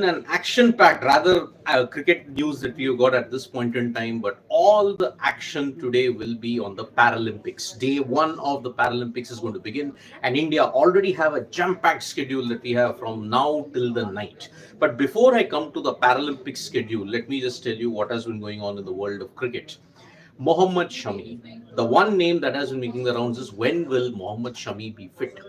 an action-packed, rather cricket news that we have got at this point in time, but all the action today will be on the Paralympics. Day one of the Paralympics is going to begin, and India already have a jam-packed schedule that we have from now till the night. But before I come to the Paralympic schedule, let me just tell you what has been going on in the world of cricket. Mohammad Shami, the one name that has been making the rounds is when will Mohammad Shami be fit?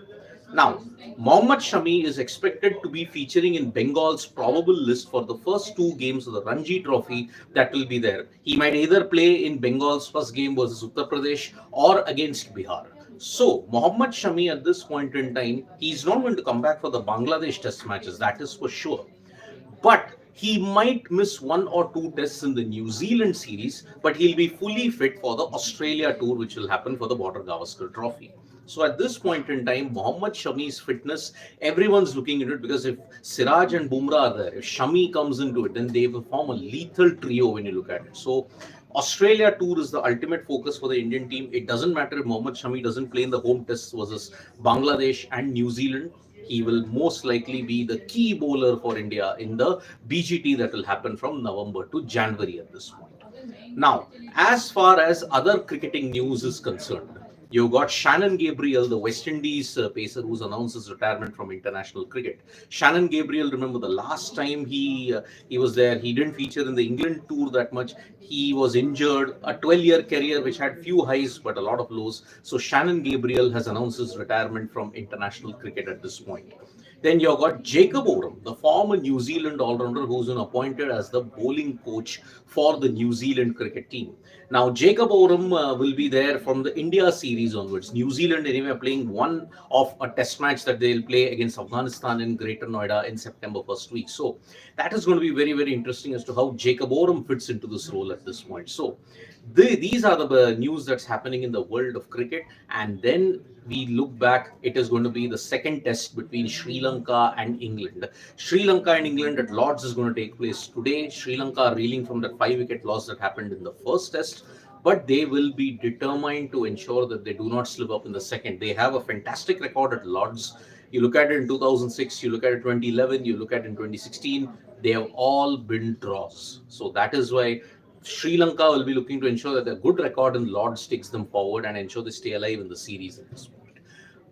Now, Mohammad Shami is expected to be featuring in Bengal's probable list for the first two games of the Ranji Trophy that will be there. He might either play in Bengal's first game versus Uttar Pradesh or against Bihar. So, Mohammad Shami at this point in time, he's not going to come back for the Bangladesh test matches, that is for sure. But he might miss one or two tests in the New Zealand series, but he'll be fully fit for the Australia tour, which will happen for the Border Gavaskar Trophy. So at this point in time, Mohammad Shami's fitness, everyone's looking into it because if Siraj and Bumrah are there, if Shami comes into it, then they will form a lethal trio when you look at it. So Australia tour is the ultimate focus for the Indian team. It doesn't matter if Mohammad Shami doesn't play in the home tests versus Bangladesh and New Zealand. He will most likely be the key bowler for India in the BGT that will happen from November to January at this point. Now, as far as other cricketing news is concerned, you've got Shannon Gabriel, the West Indies pacer, who's announced his retirement from international cricket. Shannon Gabriel, remember the last time he was there, he didn't feature in the England tour that much. He was injured, a 12-year career which had few highs but a lot of lows. So Shannon Gabriel has announced his retirement from international cricket at this point. Then you've got Jacob Oram, the former New Zealand all-rounder who's been appointed as the bowling coach for the New Zealand cricket team. Now, Jacob Oram will be there from the India series onwards. New Zealand anyway are playing one of a test match that they'll play against Afghanistan in Greater Noida in September first week. So that is going to be very, very interesting as to how Jacob Oram fits into this role at this point. So these are the news that's happening in the world of cricket. And then we look back, it is going to be the second test between Sri Lanka and England. Sri Lanka and England at Lords is going to take place today. Sri Lanka are reeling from that 5-wicket loss that happened in the first test, but they will be determined to ensure that they do not slip up in the second. They have a fantastic record at Lords. You look at it in 2006, you look at it 2011, you look at it in 2016, they have all been draws. So that is why Sri Lanka will be looking to ensure that their good record in Lords takes them forward and ensure they stay alive in the series at this point.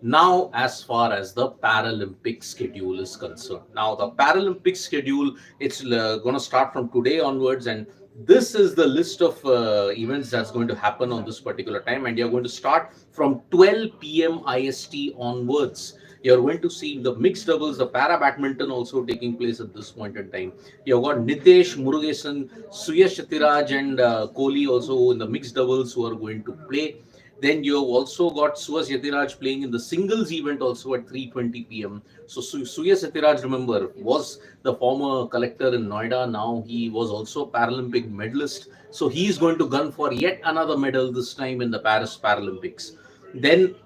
Now, as far as the Paralympic schedule is concerned, now the Paralympic schedule, it's going to start from today onwards, and this is the list of events that's going to happen on this particular time, and you're going to start from 12 p.m. IST onwards. You're going to see the mixed doubles, the para badminton also taking place at this point in time. You've got Nitesh Murugesan, Suyash Chatiraj, and Kohli also in the mixed doubles who are going to play. Then you've also got Suyash Yatiraj playing in the singles event also at 3:20 p.m. So Suyash Yatiraj, remember, was the former collector in Noida. Now he was also Paralympic medalist. So he's going to gun for yet another medal, this time in the Paris Paralympics. Then,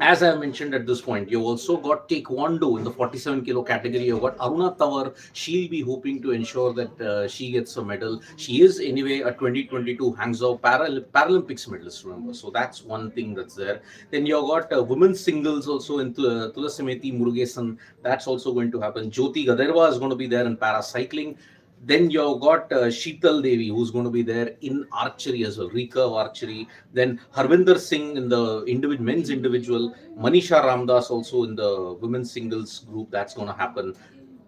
as I mentioned at this point, you've also got Taekwondo in the 47 kilo category. You've got Aruna Tawar. She'll be hoping to ensure that she gets a medal. She is anyway a 2022 Hangzhou Paralympics medalist, remember. So that's one thing that's there. Then you've got women's singles also in Tulasimeti Murugesan. That's also going to happen. Jyoti Gaderwa is going to be there in paracycling. Then you've got Sheetal Devi, who's going to be there in archery as well, recurve archery. Then Harvinder Singh in the men's individual. Manisha Ramdas also in the women's singles group. That's going to happen.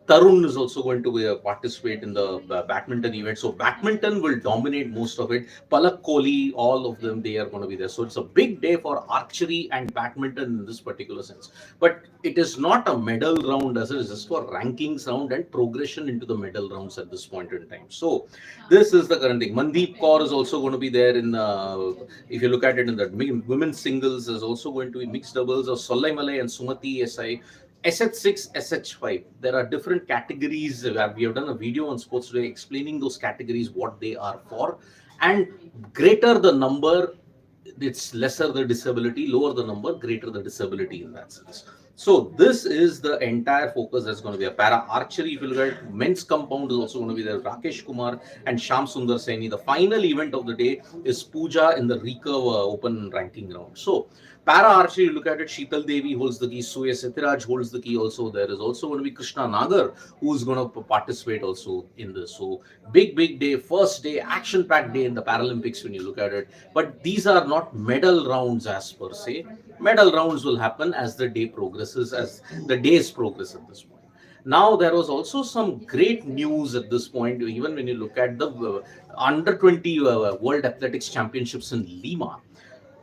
Tarun is also going to participate in the badminton event. So badminton will dominate most of it. Palak Kohli, all of them, they are going to be there. So it's a big day for archery and badminton in this particular sense. But it is not a medal round as it is just for rankings round and progression into the medal rounds at this point in time. So this is the current thing. Mandeep Kaur is also going to be there in, if you look at it in the women's singles, is also going to be mixed doubles of Sollai Malai and Sumati SI. SH6, SH5, there are different categories. We have done a video on Sports Today explaining those categories, what they are for. And greater the number, it's lesser the disability, lower the number, greater the disability in that sense. So this is the entire focus that's going to be a para archery. If you look at men's compound is also going to be there. Rakesh Kumar and Sham Sundar Saini. The final event of the day is Puja in the recurve open ranking round. So Para archery, you look at it, Sheetal Devi holds the key, Suya Setiraj holds the key also. There is also going to be Krishna Nagar who's going to participate also in this. So big day, first day, action-packed day in the Paralympics when you look at it. But these are not medal rounds as per se. Medal rounds will happen as the day progresses, as the days progress at this point. Now there was also some great news at this point, even when you look at the under 20 World Athletics Championships in Lima.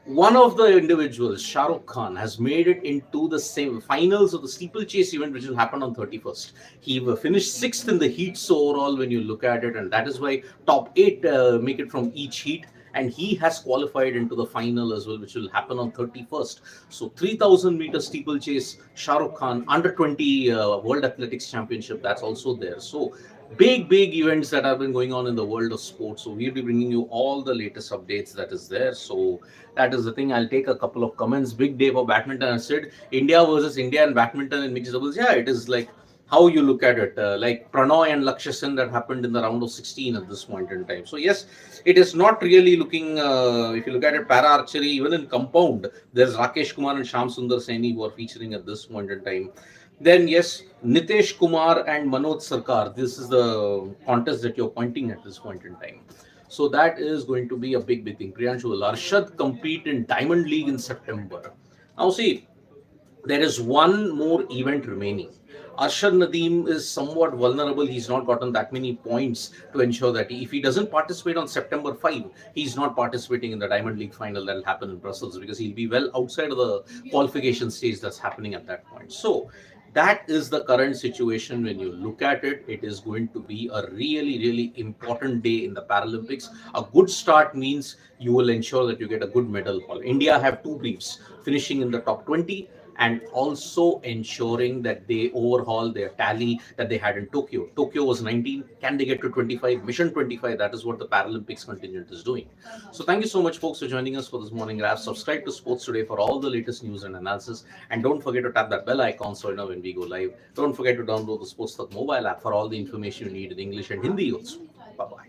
One of the individuals, Shah Rukh Khan, has made it into the same finals of the steeplechase event, which will happen on 31st. He finished sixth in the heats overall when you look at it, and that is why top eight make it from each heat. And he has qualified into the final as well, which will happen on 31st. So 3,000-meter steeplechase, Shah Rukh Khan, under 20 World Athletics Championship, that's also there. So big events that have been going on in the world of sports. So we'll be bringing you all the latest updates that is there. So that is the thing. I'll take a couple of comments. Big day for badminton. I said India versus India and badminton in mixed doubles. Yeah, it is like how you look at it. Like Pranoy and Lakshya Sen that happened in the round of 16 at this point in time. So yes, it is not really looking. If you look at it, para archery, even in compound, there's Rakesh Kumar and Sham Sundar Saini who are featuring at this point in time. Then yes, Nitesh Kumar and Manoj Sarkar. This is the contest that you're pointing at this point in time. So that is going to be a big thing. Priyanshu will Arshad compete in Diamond League in September. Now see, there is one more event remaining. Arshad Nadeem is somewhat vulnerable. He's not gotten that many points to ensure that if he doesn't participate on September 5, he's not participating in the Diamond League final that will happen in Brussels because he'll be well outside of the qualification stage that's happening at that point. So that is the current situation. When you look at it, it is going to be a really important day in the Paralympics. A good start means you will ensure that you get a good medal haul. India have two briefs, finishing in the top 20 and also ensuring that they overhaul their tally that they had in Tokyo. Tokyo was 19. Can they get to 25? Mission 25. That is what the Paralympics contingent is doing. So thank you so much, folks, for joining us for this morning wrap. Subscribe to Sports Today for all the latest news and analysis. And don't forget to tap that bell icon so you know when we go live. Don't forget to download the Sports Talk mobile app for all the information you need in English and Hindi also. Bye-bye.